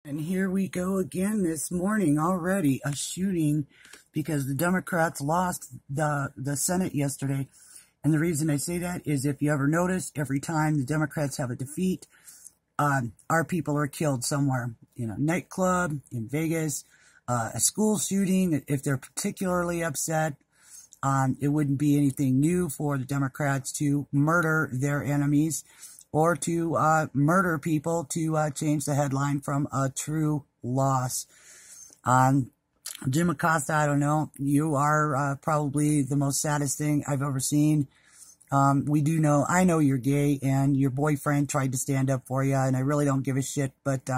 And here we go again this morning already, a shooting because the Democrats lost the Senate yesterday. And the reason I say that is if you ever notice, every time the Democrats have a defeat, our people are killed somewhere. You know, nightclub, in Vegas, a school shooting. If they're particularly upset, it wouldn't be anything new for the Democrats to murder their enemies or to murder people to change the headline from a true loss. Jim Acosta, I don't know. You are probably the most saddest thing I've ever seen. I know you're gay, and your boyfriend tried to stand up for you, and I really don't give a shit, but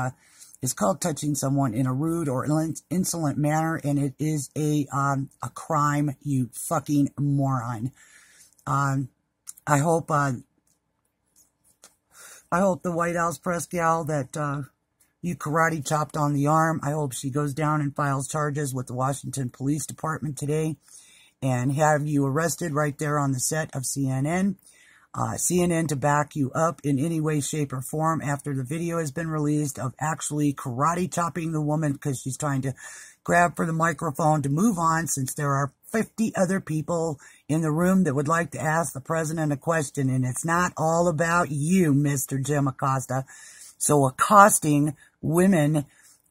it's called touching someone in a rude or insolent manner, and it is a crime, you fucking moron. I hope the White House press gal that you karate chopped on the arm, I hope she goes down and files charges with the Washington Police Department today and have you arrested right there on the set of CNN. CNN to back you up in any way, shape, or form after the video has been released of actually karate chopping the woman because she's trying to grab for the microphone to move on, since there are 50 other people in the room that would like to ask the president a question, and it's not all about you, Mr. Jim Acosta. So accosting women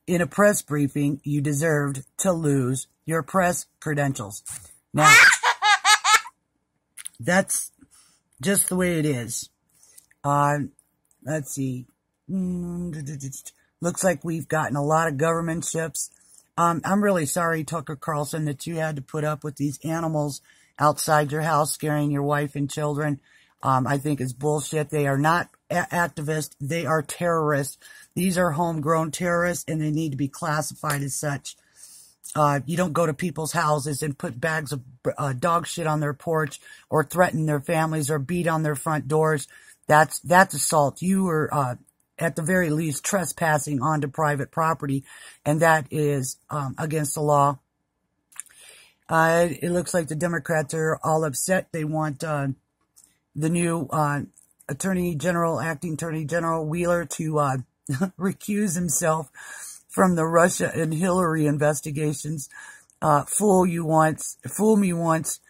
in a press briefing, you deserved to lose your press credentials. Now, that's just the way it is. Let's see. Looks like we've gotten a lot of government ships. I'm really sorry, Tucker Carlson, that you had to put up with these animals outside your house scaring your wife and children. I think it's bullshit. They are not activists. They are terrorists. These are homegrown terrorists, and they need to be classified as such. You don't go to people's houses and put bags of dog shit on their porch or threaten their families or beat on their front doors. That's assault. You are, at the very least, trespassing onto private property, and that is against the law. It looks like the Democrats are all upset. They want the new acting Attorney General Wheeler to recuse himself from the Russia and Hillary investigations. Fool me once,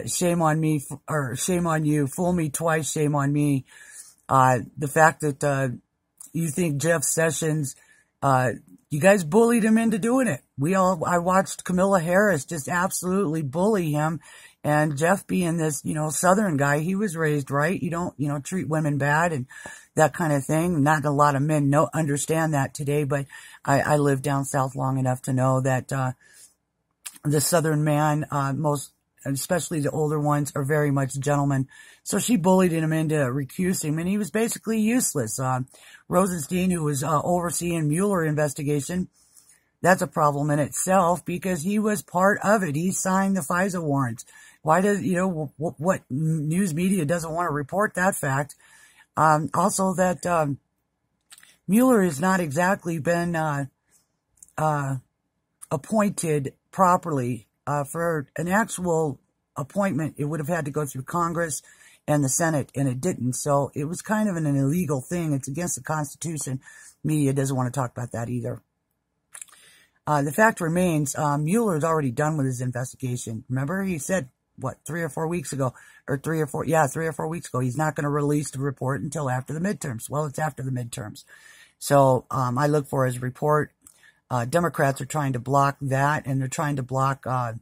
shame on me, or shame on you. Fool me twice, shame on me. The fact that you think Jeff Sessions, you guys bullied him into doing it. I watched Kamala Harris just absolutely bully him. And Jeff, being this, Southern guy, he was raised right. You don't, treat women bad and that kind of thing. Not a lot of men understand that today, but I lived down south long enough to know that the Southern man, especially the older ones, are very much gentlemen. So she bullied him into recusing, and he was basically useless. Rosenstein, who was overseeing Mueller investigation, that's a problem in itself because he was part of it. He signed the FISA warrants. Why does, what news media doesn't want to report that fact? Also that Mueller has not exactly been appointed properly. For an actual appointment, it would have had to go through Congress and the Senate, and it didn't. So it was kind of an illegal thing. It's against the Constitution. Media doesn't want to talk about that either. The fact remains, Mueller is already done with his investigation. Remember, he said, 3 or 4 weeks ago, or 3 or 4 weeks ago, he's not going to release the report until after the midterms. Well, it's after the midterms. So, I look for his report. Democrats are trying to block that, and they're trying to block, the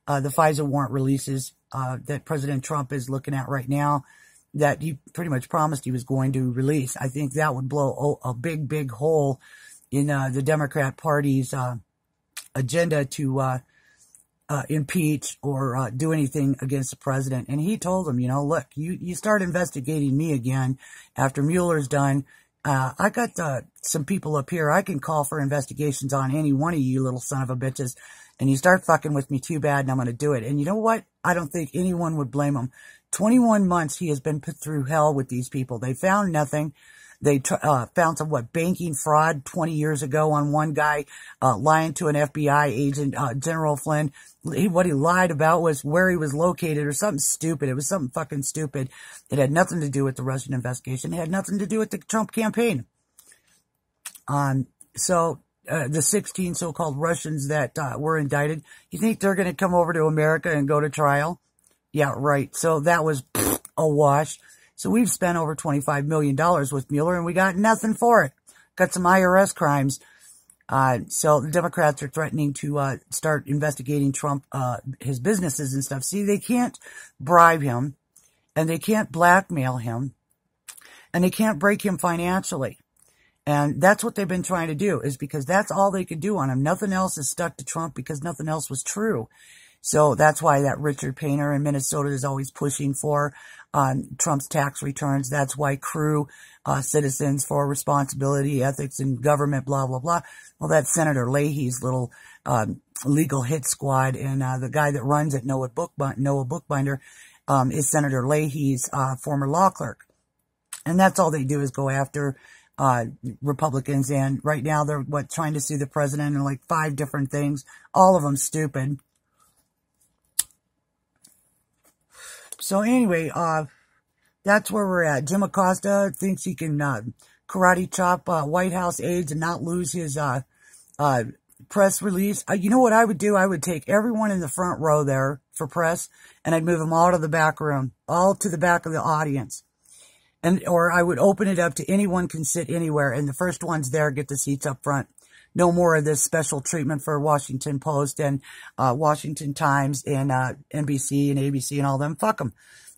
FISA warrant releases, that President Trump is looking at right now, that he pretty much promised he was going to release. I think that would blow a big, big hole in the Democrat Party's agenda to impeach or do anything against the president. And he told them, look, you start investigating me again after Mueller's done. I got some people up here I can call for investigations on any one of you little son of a bitches. And you start fucking with me too bad, and I'm going to do it. And you know what? I don't think anyone would blame him. 21 months he has been put through hell with these people. They found nothing. They found some, banking fraud 20 years ago on one guy, lying to an FBI agent, General Flynn. What he lied about was where he was located or something stupid. It was something fucking stupid. It had nothing to do with the Russian investigation. It had nothing to do with the Trump campaign. The 16 so-called Russians that were indicted, you think they're going to come over to America and go to trial? Yeah, right. So that was a wash. So we've spent over $25 million with Mueller, and we got nothing for it. Got some IRS crimes. So the Democrats are threatening to start investigating Trump, his businesses and stuff. See, they can't bribe him, and they can't blackmail him, and they can't break him financially. And that's what they've been trying to do, is because that's all they could do on him. Nothing else is stuck to Trump because nothing else was true. So that's why that Richard Painter in Minnesota is always pushing for Trump's tax returns. That's why Crew, Citizens for Responsibility, Ethics, and Government, blah, blah, blah. Well, that's Senator Leahy's little legal hit squad. And the guy that runs it, Noah Bookbinder, is Senator Leahy's former law clerk. And that's all they do is go after Republicans, and right now they're trying to sue the president in like 5 different things, all of them stupid. So anyway, that's where we're at. Jim Acosta thinks he can karate chop White House aides and not lose his press release. You know what I would do? I would take everyone in the front row there for press, and I'd move them all to the back room, all to the back of the audience. Or I would open it up to anyone can sit anywhere, and the first ones there get the seats up front. No more of this special treatment for Washington Post and Washington Times and NBC and ABC and all them. Fuck them.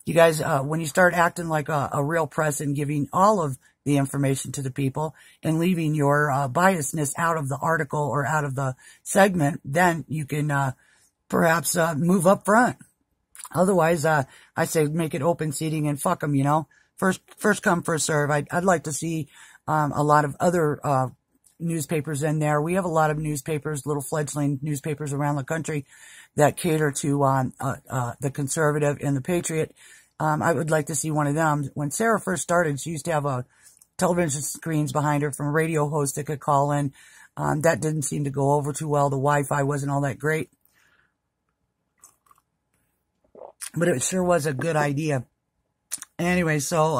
You guys, when you start acting like a real press and giving all of the information to the people and leaving your biasness out of the article or out of the segment, then you can perhaps move up front. Otherwise, I say make it open seating and fuck them, you know. First come, first serve. I'd like to see a lot of other newspapers in there. We have a lot of newspapers, little fledgling newspapers around the country that cater to the Conservative and the Patriot. I would like to see one of them. When Sarah first started, she used to have television screens behind her from a radio host that could call in. That didn't seem to go over too well. The Wi-Fi wasn't all that great. But it sure was a good idea. Anyway, so,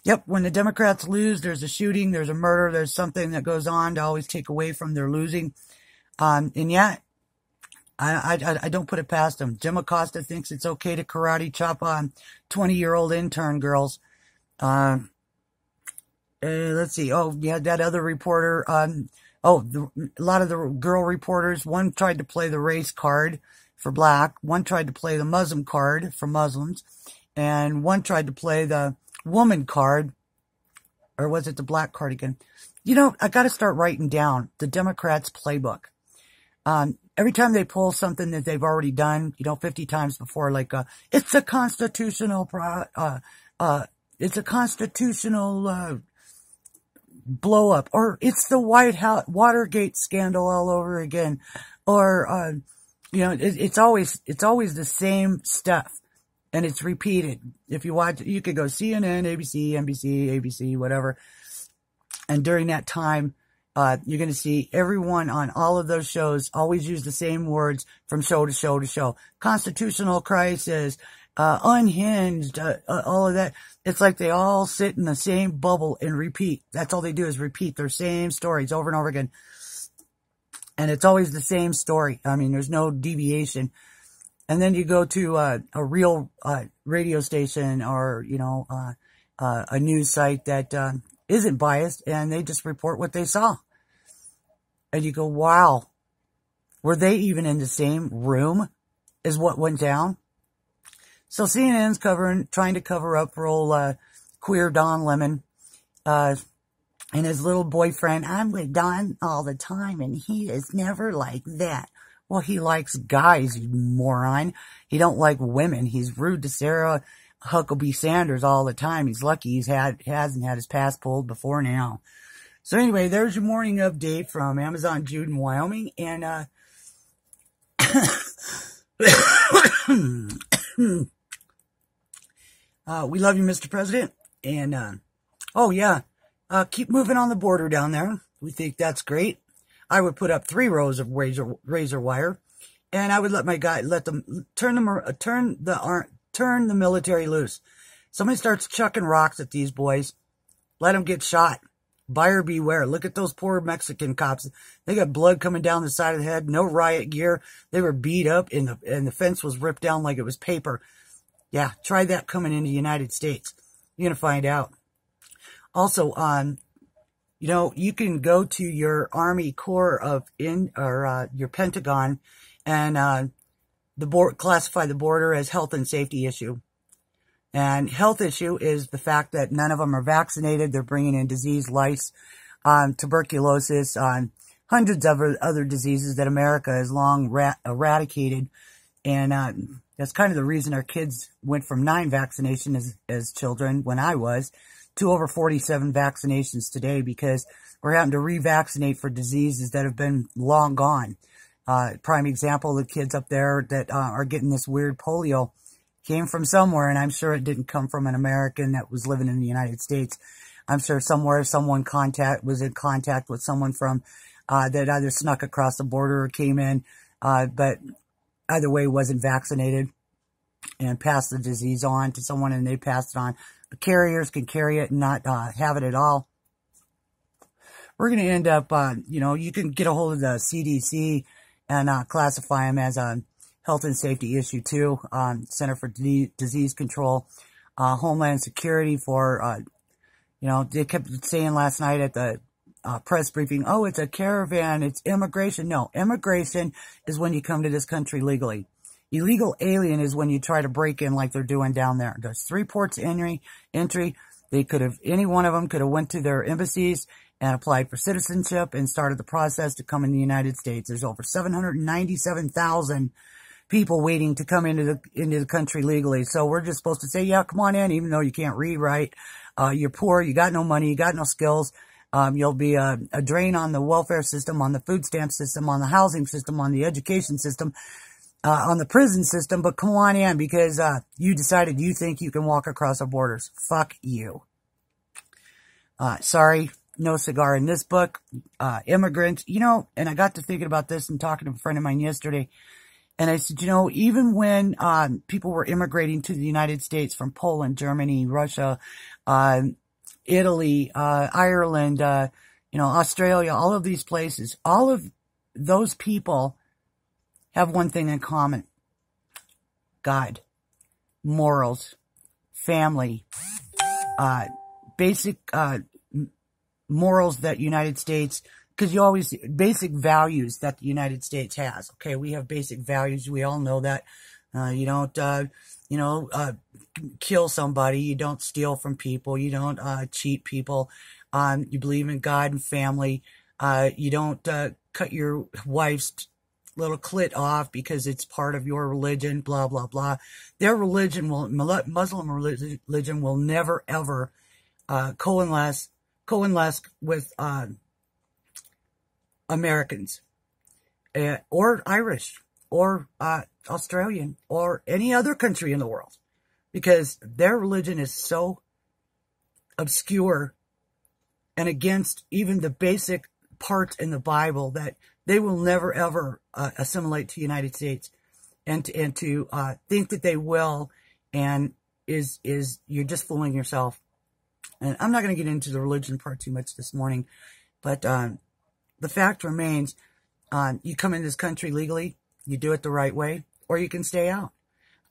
yep, when the Democrats lose, there's a shooting, there's a murder, there's something that goes on to always take away from their losing. And yet, I don't put it past them. Jim Acosta thinks it's okay to karate chop on 20-year-old intern girls. Let's see. Oh, yeah, that other reporter. A lot of the girl reporters, one tried to play the race card for black, one tried to play the Muslim card for Muslims, and one tried to play the woman card, or was it the black card again? You know, I got to start writing down the Democrats' playbook. Every time they pull something that they've already done, 50 times before, like, it's a constitutional, blow up, or it's the White House Watergate scandal all over again, or, it's always the same stuff. And it's repeated. If you watch, you could go CNN, ABC, NBC, ABC, whatever. And during that time, you're going to see everyone on all of those shows always use the same words from show to show to show. Constitutional crisis, unhinged, all of that. It's like they all sit in the same bubble and repeat. That's all they do is repeat their same stories over and over again. And it's always the same story. I mean, there's no deviation. And then you go to a real radio station or, a news site that isn't biased, and they just report what they saw. And you go, wow, were they even in the same room as what went down? So CNN's trying to cover up for old queer Don Lemon and his little boyfriend. I'm with Don all the time, and he is never like that. Well, he likes guys, you moron. He don't like women. He's rude to Sarah Huckabee Sanders all the time. He's lucky he hasn't had his pass pulled before now. So anyway, there's your morning update from Amazon Jude in Wyoming. And, we love you, Mr. President. And, keep moving on the border down there. We think that's great. I would put up 3 rows of razor wire, and I would let them turn the military loose. Somebody starts chucking rocks at these boys, let them get shot. buyer beware. Look at those poor Mexican cops. They got blood coming down the side of the head, no riot gear. They were beat up, and the fence was ripped down like it was paper. Yeah, try that coming into the United States. You're going to find out. Also, you know, you can go to your Army Corps of your Pentagon and classify the border as health and safety issue. And health issue is the fact that none of them are vaccinated. They're bringing in disease, lice, tuberculosis, hundreds of other diseases that America has long eradicated. And that's kind of the reason our kids went from 9 vaccinations as children when I was to over 47 vaccinations today, because we're having to revaccinate for diseases that have been long gone. Prime example, the kids up there that are getting this weird polio came from somewhere, and I'm sure it didn't come from an American that was living in the United States. I'm sure somewhere someone was in contact with someone from that either snuck across the border or came in, but either way wasn't vaccinated and passed the disease on to someone, and they passed it on. The carriers can carry it and not have it at all. We're going to end up, you know, you can get a hold of the CDC and classify them as a health and safety issue too. Center for Disease Control, Homeland Security for, you know, they kept saying last night at the press briefing, oh, it's a caravan, it's immigration. No, immigration is when you come to this country legally. Illegal alien is when you try to break in like they're doing down there. There's 3 ports entry. They could have, any one of them could have went to their embassies and applied for citizenship and started the process to come in the United States. There's over 797,000 people waiting to come into the country legally. So we're just supposed to say, yeah, come on in, even though you can't read, write. You're poor, you got no money, you got no skills. You'll be a drain on the welfare system, on the food stamp system, on the housing system, on the education system, on the prison system, but come on in because you decided you think you can walk across our borders. Fuck you. Sorry, no cigar in this book. Immigrants, you know, and I got to thinking about this and talking to a friend of mine yesterday, and I said, you know, even when people were immigrating to the United States from Poland, Germany, Russia, Italy, Ireland, you know, Australia, all of these places, all of those people have one thing in common: God, morals, family, basic morals that United States, because you always, basic values that the United States has. Okay, we have basic values. We all know that. You don't, you know, kill somebody. You don't steal from people. You don't cheat people. You believe in God and family. You don't cut your wife's little clit off because it's part of your religion, blah, blah, blah. Their religion Muslim religion will never, ever coalesce with Americans or Irish or Australian or any other country in the world, because their religion is so obscure and against even the basic parts in the Bible that they will never, ever assimilate to the United States. And to think that they will and you're just fooling yourself. And I'm not going to get into the religion part too much this morning, but the fact remains, you come in this country legally, you do it the right way, or you can stay out.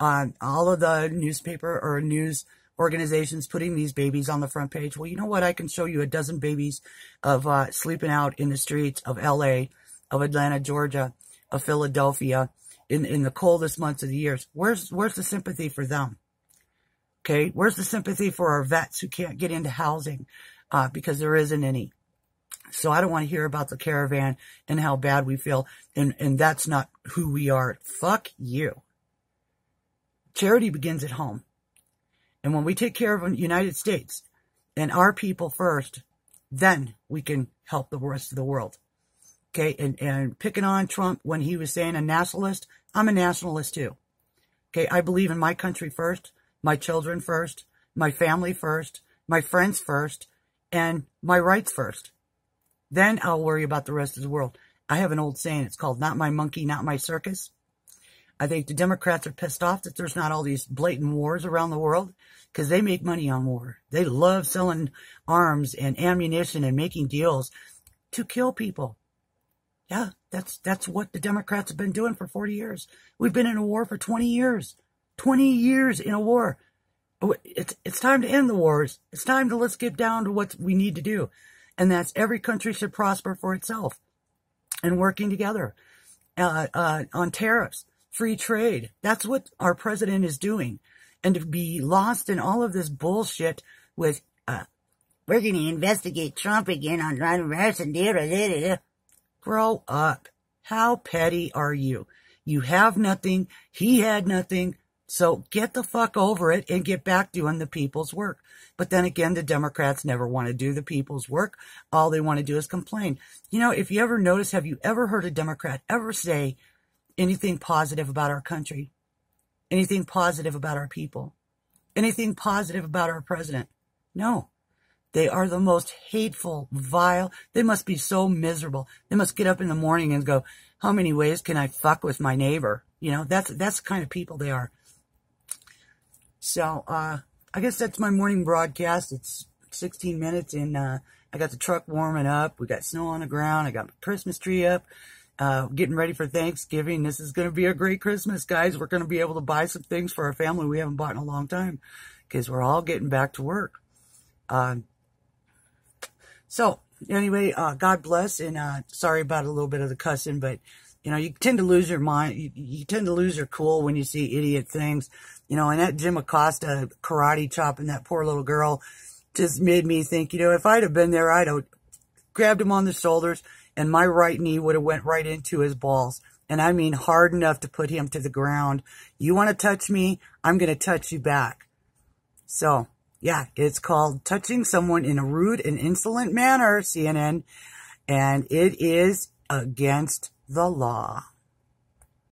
All of the newspaper or news organizations putting these babies on the front page. Well, you know what? I can show you a dozen babies of sleeping out in the streets of L.A., of Atlanta, Georgia, of Philadelphia, in the coldest months of the year. Where's the sympathy for them? Okay, where's the sympathy for our vets who can't get into housing because there isn't any? So I don't want to hear about the caravan and how bad we feel, and that's not who we are. Fuck you. Charity begins at home. And when we take care of the United States and our people first, then we can help the rest of the world. Okay, and picking on Trump when he was saying a nationalist, I'm a nationalist too. Okay, I believe in my country first, my children first, my family first, my friends first, and my rights first. Then I'll worry about the rest of the world. I have an old saying, it's called, not my monkey, not my circus. I think the Democrats are pissed off that there's not all these blatant wars around the world because they make money on war. They love selling arms and ammunition and making deals to kill people. Yeah, that's what the Democrats have been doing for 40 years. We've been in a war for 20 years. 20 years in a war. It's time to end the wars. It's time to let's get down to what we need to do. And that's every country should prosper for itself and working together on tariffs, free trade. That's what our president is doing. And to be lost in all of this bullshit with, we're going to investigate Trump again on Russian data. Grow up. How petty are you? You have nothing. He had nothing. So get the fuck over it and get back doing the people's work. But then again, the Democrats never want to do the people's work. All they want to do is complain. You know, if you ever notice, have you ever heard a Democrat ever say anything positive about our country? Anything positive about our people? Anything positive about our president? No. They are the most hateful, vile. They must be so miserable. They must get up in the morning and go, how many ways can I fuck with my neighbor? You know, that's the kind of people they are. So, I guess that's my morning broadcast. It's 16 minutes and, I got the truck warming up. We got snow on the ground. I got my Christmas tree up, getting ready for Thanksgiving. This is going to be a great Christmas, guys. We're going to be able to buy some things for our family we haven't bought in a long time because we're all getting back to work. So anyway, God bless and, sorry about a little bit of the cussing, but you know, you tend to lose your mind. You tend to lose your cool when you see idiot things. You know, and that Jim Acosta karate chopping that poor little girl just made me think, you know, if I'd have been there, I'd have grabbed him on the shoulders and my right knee would have went right into his balls. And I mean hard enough to put him to the ground. You want to touch me? I'm going to touch you back. So, yeah, it's called touching someone in a rude and insolent manner, CNN. And it is against the law.